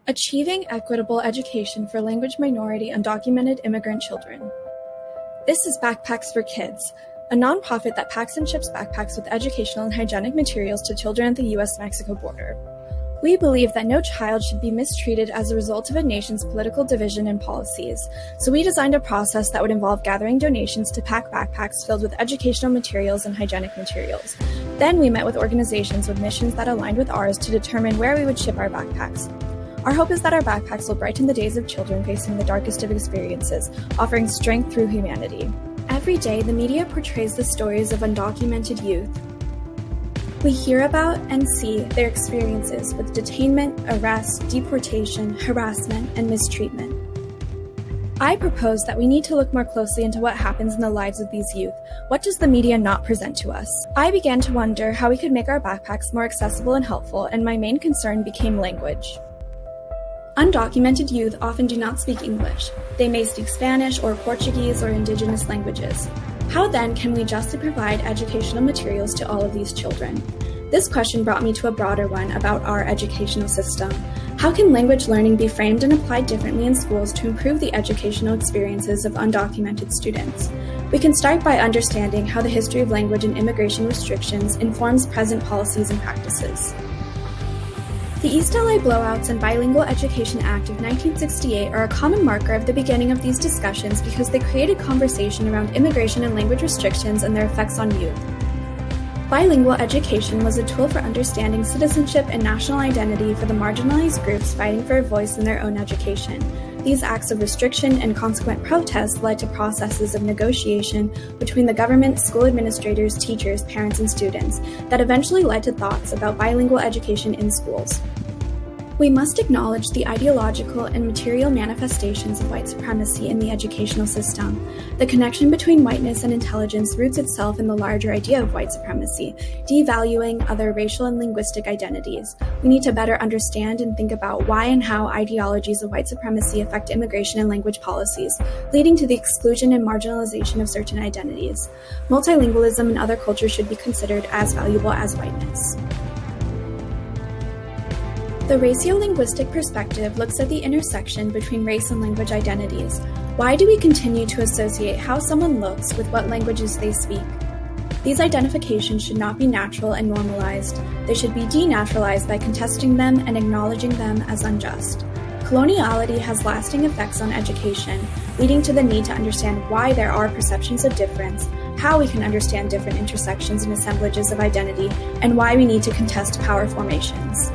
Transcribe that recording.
Achieving Equitable Education for Language Minority Undocumented Immigrant Children. This is Backpacks for Kids, a nonprofit that packs and ships backpacks with educational and hygienic materials to children at the U.S.-Mexico border. We believe that no child should be mistreated as a result of a nation's political division and policies, so we designed a process that would involve gathering donations to pack backpacks filled with educational materials and hygienic materials. Then we met with organizations with missions that aligned with ours to determine where we would ship our backpacks. Our hope is that our backpacks will brighten the days of children facing the darkest of experiences, offering strength through humanity. Every day, the media portrays the stories of undocumented youth. We hear about and see their experiences with detainment, arrest, deportation, harassment, and mistreatment. I propose that we need to look more closely into what happens in the lives of these youth. What does the media not present to us? I began to wonder how we could make our backpacks more accessible and helpful, and my main concern became language. Undocumented youth often do not speak English. They may speak Spanish or Portuguese or indigenous languages. How then can we justly provide educational materials to all of these children? This question brought me to a broader one about our educational system. How can language learning be framed and applied differently in schools to improve the educational experiences of undocumented students? We can start by understanding how the history of language and immigration restrictions informs present policies and practices. The East LA Blowouts and Bilingual Education Act of 1968 are a common marker of the beginning of these discussions because they created conversation around immigration and language restrictions and their effects on youth. Bilingual education was a tool for understanding citizenship and national identity for the marginalized groups fighting for a voice in their own education. These acts of restriction and consequent protest led to processes of negotiation between the government, school administrators, teachers, parents, and students that eventually led to thoughts about bilingual education in schools. We must acknowledge the ideological and material manifestations of white supremacy in the educational system. The connection between whiteness and intelligence roots itself in the larger idea of white supremacy, devaluing other racial and linguistic identities. We need to better understand and think about why and how ideologies of white supremacy affect immigration and language policies, leading to the exclusion and marginalization of certain identities. Multilingualism in other cultures should be considered as valuable as whiteness. The raciolinguistic perspective looks at the intersection between race and language identities. Why do we continue to associate how someone looks with what languages they speak? These identifications should not be natural and normalized. They should be denaturalized by contesting them and acknowledging them as unjust. Coloniality has lasting effects on education, leading to the need to understand why there are perceptions of difference, how we can understand different intersections and assemblages of identity, and why we need to contest power formations.